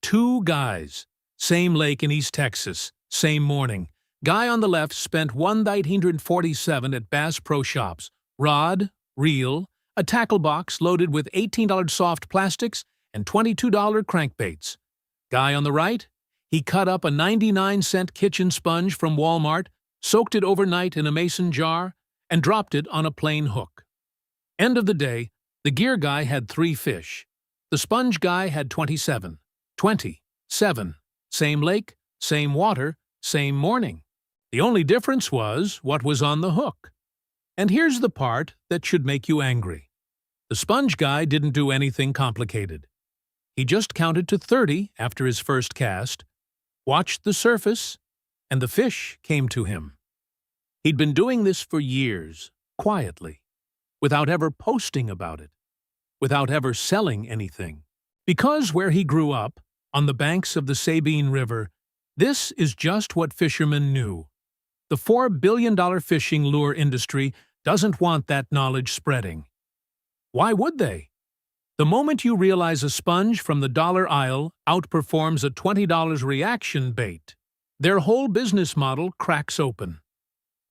Two guys. Same lake in East Texas. Same morning. Guy on the left spent $1,947 at Bass Pro Shops. Rod, reel, a tackle box loaded with $18 soft plastics and $22 crankbaits. Guy on the right? He cut up a 99-cent kitchen sponge from Walmart, soaked it overnight in a mason jar, and dropped it on a plain hook. End of the day, the gear guy had 3 fish. The sponge guy had 27. 27. Same lake, same water, same morning. The only difference was what was on the hook. And here's the part that should make you angry. The sponge guy didn't do anything complicated. He just counted to 30 after his first cast, watched the surface, and the fish came to him. He'd been doing this for years, quietly, without ever posting about it, without ever selling anything. Because where he grew up, on the banks of the Sabine River, this is just what fishermen knew. The $4 billion fishing lure industry doesn't want that knowledge spreading. Why would they? The moment you realize a sponge from the dollar aisle outperforms a $20 reaction bait, their whole business model cracks open.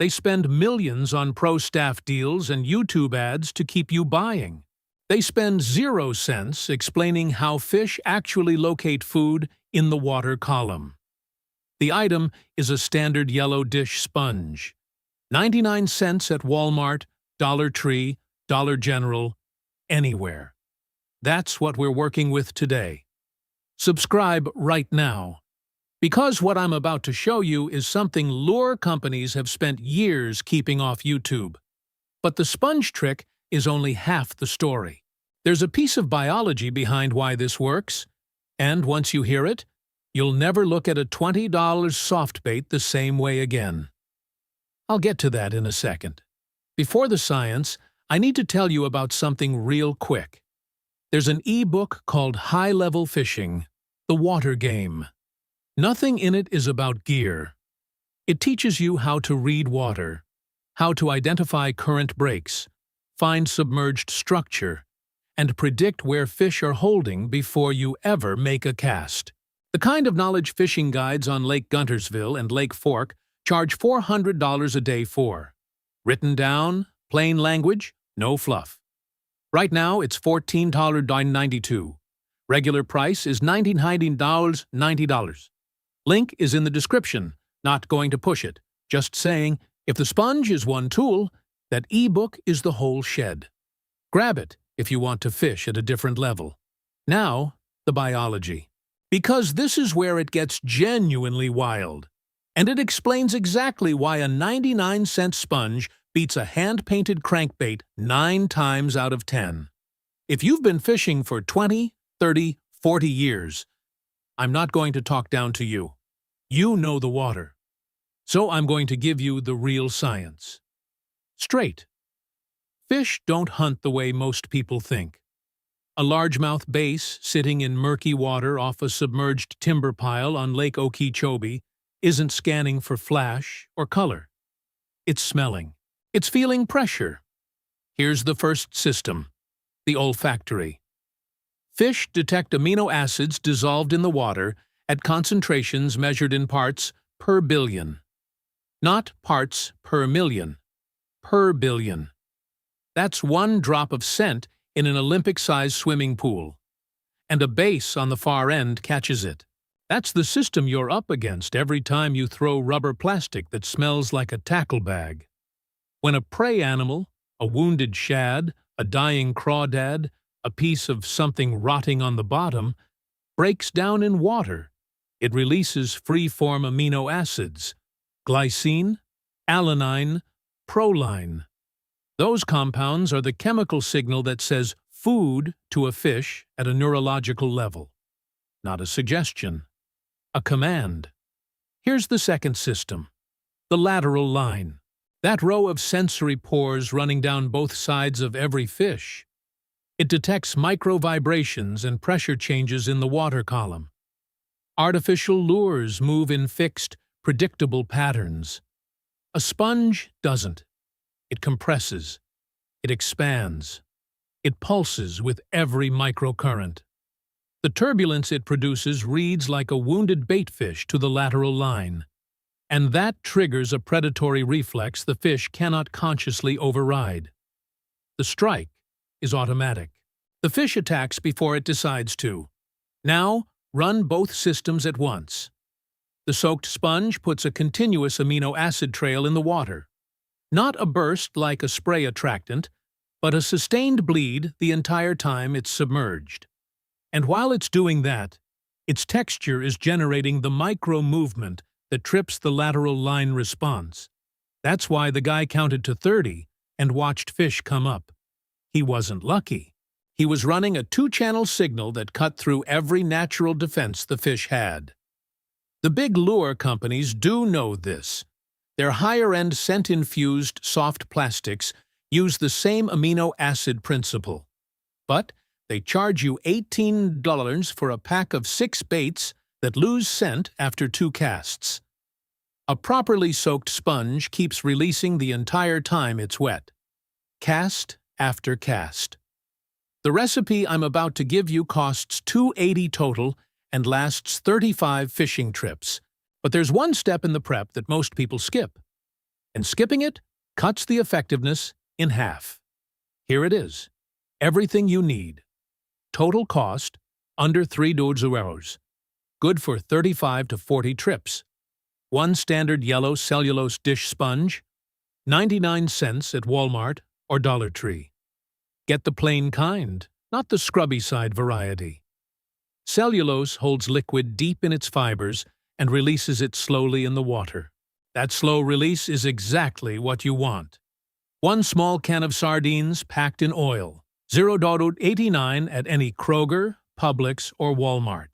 They spend millions on pro staff deals and YouTube ads to keep you buying. They spend 0 cents explaining how fish actually locate food in the water column. The item is a standard yellow dish sponge. 99 cents at Walmart, Dollar Tree, Dollar General, anywhere. That's what we're working with today. Subscribe right now. Because what I'm about to show you is something lure companies have spent years keeping off YouTube. But the sponge trick is only half the story. There's a piece of biology behind why this works, and once you hear it, you'll never look at a $20 soft bait the same way again. I'll get to that in a second. Before the science, I need to tell you about something real quick. There's an e-book called High Level Fishing, The Water Game. Nothing in it is about gear. It teaches you how to read water, how to identify current breaks, find submerged structure, and predict where fish are holding before you ever make a cast. The kind of knowledge fishing guides on Lake Guntersville and Lake Fork charge $400 a day for. Written down, plain language, no fluff. Right now, it's $14.92. Regular price is $90. Link is in the description. Not going to push it. Just saying, if the sponge is one tool, that e-book is the whole shed. Grab it if you want to fish at a different level. Now, the biology. Because this is where it gets genuinely wild. And it explains exactly why a 99-cent sponge beats a hand-painted crankbait 9 times out of 10. If you've been fishing for 20, 30, 40 years, I'm not going to talk down to you. You know the water. So I'm going to give you the real science. Straight. Fish don't hunt the way most people think. A largemouth bass sitting in murky water off a submerged timber pile on Lake Okeechobee isn't scanning for flash or color. It's smelling. It's feeling pressure. Here's the first system, the olfactory. Fish detect amino acids dissolved in the water at concentrations measured in parts per billion. Not parts per million. Per billion. That's 1 drop of scent in an Olympic-sized swimming pool. And a bass on the far end catches it. That's the system you're up against every time you throw rubber plastic that smells like a tackle bag. When a prey animal, a wounded shad, a dying crawdad, a piece of something rotting on the bottom, breaks down in water, it releases free-form amino acids, glycine, alanine, proline. Those compounds are the chemical signal that says food to a fish at a neurological level. Not a suggestion. A command. Here's the second system. The lateral line. That row of sensory pores running down both sides of every fish. It detects micro-vibrations and pressure changes in the water column. Artificial lures move in fixed, predictable patterns. A sponge doesn't. It compresses. It expands. It pulses with every microcurrent. The turbulence it produces reads like a wounded baitfish to the lateral line, and that triggers a predatory reflex the fish cannot consciously override. The strike is automatic. The fish attacks before it decides to. Now, run both systems at once. The soaked sponge puts a continuous amino acid trail in the water. Not a burst like a spray attractant, but a sustained bleed the entire time it's submerged. And while it's doing that, its texture is generating the micro-movement that trips the lateral line response. That's why the guy counted to 30 and watched fish come up. He wasn't lucky. He was running a 2-channel signal that cut through every natural defense the fish had. The big lure companies do know this. Their higher-end scent-infused soft plastics use the same amino acid principle. But they charge you $18 for a pack of 6 baits that lose scent after 2 casts. A properly soaked sponge keeps releasing the entire time it's wet, cast after cast. The recipe I'm about to give you costs $280 total and lasts 35 fishing trips. But there's one step in the prep that most people skip, and skipping it cuts the effectiveness in half. Here it is. Everything you need. Total cost, under $3. Good for 35 to 40 trips. 1 standard yellow cellulose dish sponge, 99 cents at Walmart or Dollar Tree. Get the plain kind, not the scrubby side variety. Cellulose holds liquid deep in its fibers and releases it slowly in the water. That slow release is exactly what you want. 1 small can of sardines packed in oil, $0.89 at any Kroger, Publix, or Walmart.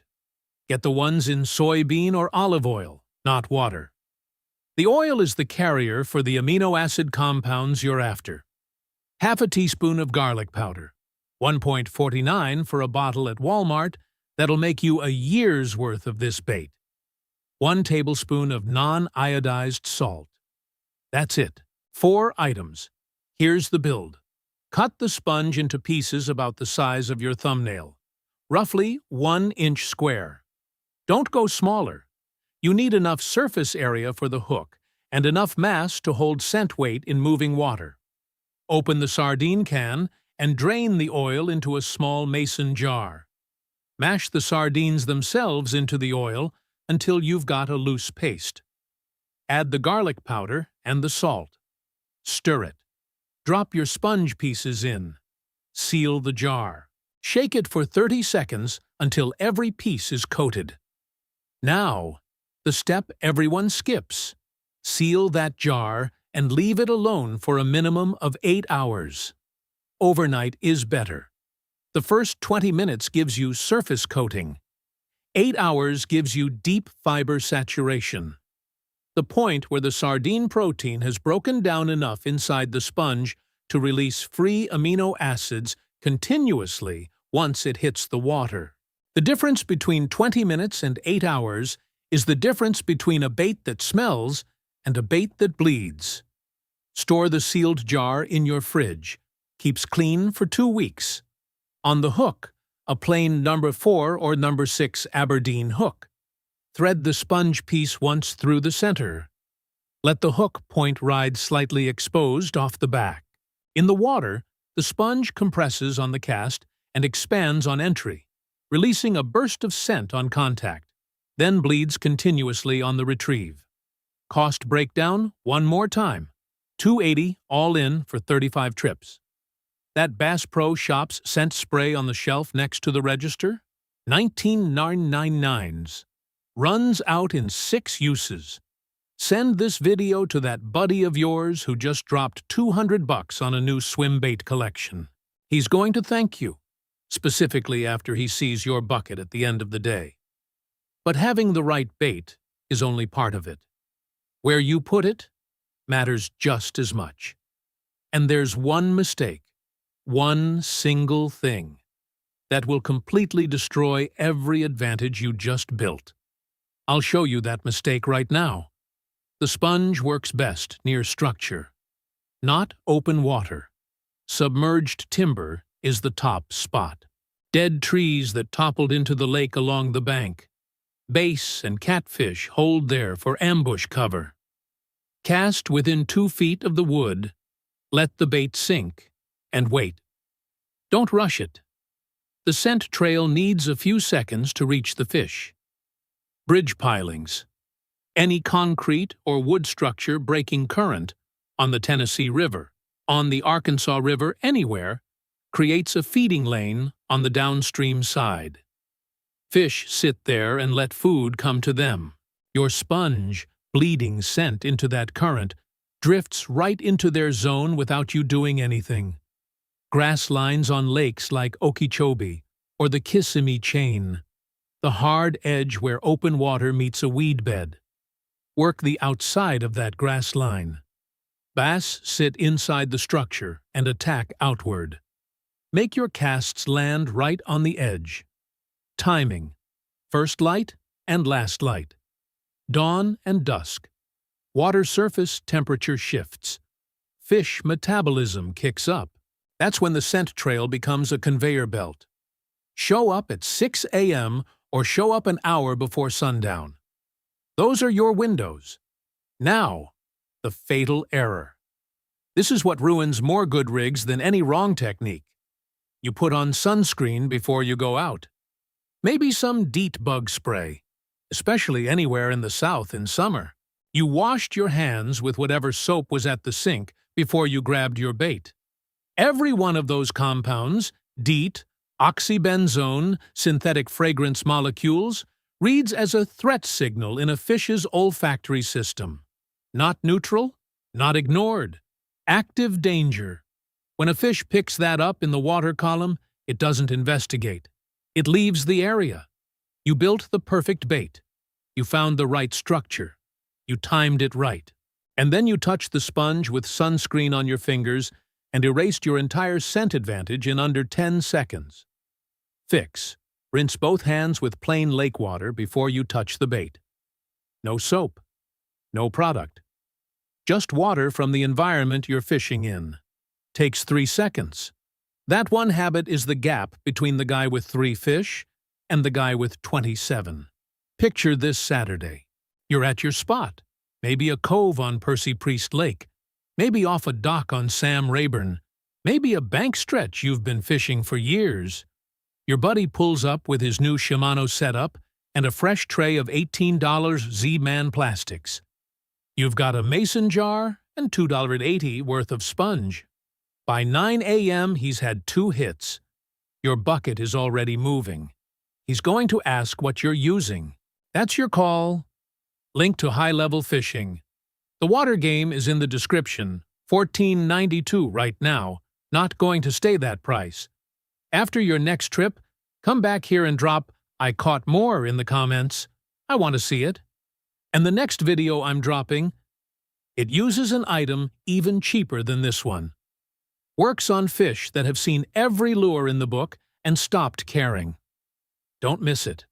Get the ones in soybean or olive oil, not water. The oil is the carrier for the amino acid compounds you're after. Half a teaspoon of garlic powder, $1.49 for a bottle at Walmart that'll make you a year's worth of this bait. 1 tablespoon of non-iodized salt. That's it. 4 items. Here's the build. Cut the sponge into pieces about the size of your thumbnail, roughly 1 inch square. Don't go smaller. You need enough surface area for the hook and enough mass to hold scent weight in moving water. Open the sardine can and drain the oil into a small mason jar. Mash the sardines themselves into the oil until you've got a loose paste. Add the garlic powder and the salt. Stir it. Drop your sponge pieces in. Seal the jar. Shake it for 30 seconds until every piece is coated. Now, the step everyone skips. Seal that jar and leave it alone for a minimum of 8 hours. Overnight is better. The first 20 minutes gives you surface coating. 8 hours gives you deep fiber saturation. The point where the sardine protein has broken down enough inside the sponge to release free amino acids continuously once it hits the water. The difference between 20 minutes and 8 hours is the difference between a bait that smells and a bait that bleeds. Store the sealed jar in your fridge. Keeps clean for 2 weeks. On the hook, a plain number 4 or number 6 Aberdeen hook. Thread the sponge piece once through the center. Let the hook point ride slightly exposed off the back. In the water, the sponge compresses on the cast and expands on entry, releasing a burst of scent on contact, then bleeds continuously on the retrieve. Cost breakdown one more time. $280 all in for 35 trips. That Bass Pro Shops scent spray on the shelf next to the register? $19.99. Runs out in 6 uses. Send this video to that buddy of yours who just dropped $200 on a new swim bait collection. He's going to thank you, specifically after he sees your bucket at the end of the day. But having the right bait is only part of it. Where you put it matters just as much. And there's one mistake, one single thing, that will completely destroy every advantage you just built. I'll show you that mistake right now. The sponge works best near structure, not open water. Submerged timber is the top spot. Dead trees that toppled into the lake along the bank. Bass and catfish holed there for ambush cover. Cast within 2 feet of the wood, let the bait sink, and wait. Don't rush it. The scent trail needs a few seconds to reach the fish. Bridge pilings. Any concrete or wood structure breaking current on the Tennessee River, on the Arkansas River, anywhere, creates a feeding lane on the downstream side. Fish sit there and let food come to them. Your sponge, bleeding scent into that current, drifts right into their zone without you doing anything. Grass lines on lakes like Okeechobee or the Kissimmee Chain. The hard edge where open water meets a weed bed. Work the outside of that grass line. Bass sit inside the structure and attack outward. Make your casts land right on the edge. Timing: first light and last light. Dawn and dusk. Water surface temperature shifts. Fish metabolism kicks up. That's when the scent trail becomes a conveyor belt. Show up at 6 a.m. or show up an hour before sundown. Those are your windows. Now, the fatal error. This is what ruins more good rigs than any wrong technique. You put on sunscreen before you go out. Maybe some DEET bug spray, especially anywhere in the South in summer. You washed your hands with whatever soap was at the sink before you grabbed your bait. Every one of those compounds, DEET, oxybenzone, synthetic fragrance molecules, reads as a threat signal in a fish's olfactory system. Not neutral, not ignored. Active danger. When a fish picks that up in the water column, it doesn't investigate. It leaves the area. You built the perfect bait. You found the right structure. You timed it right. And then you touched the sponge with sunscreen on your fingers and erased your entire scent advantage in under 10 seconds. Fix: rinse both hands with plain lake water before you touch the bait. No soap. No product. Just water from the environment you're fishing in. Takes 3 seconds. That one habit is the gap between the guy with 3 fish and the guy with 27. Picture this Saturday. You're at your spot. Maybe a cove on Percy Priest Lake. Maybe off a dock on Sam Rayburn. Maybe a bank stretch you've been fishing for years. Your buddy pulls up with his new Shimano setup and a fresh tray of $18 Z-Man plastics. You've got a mason jar and $2.80 worth of sponge. By 9 a.m., he's had 2 hits. Your bucket is already moving. He's going to ask what you're using. That's your call. Link to high-level fishing. The water game is in the description. $14.92 right now. Not going to stay that price. After your next trip, come back here and drop "I caught more" in the comments. I want to see it. And the next video I'm dropping, it uses an item even cheaper than this one. Works on fish that have seen every lure in the book and stopped caring. Don't miss it.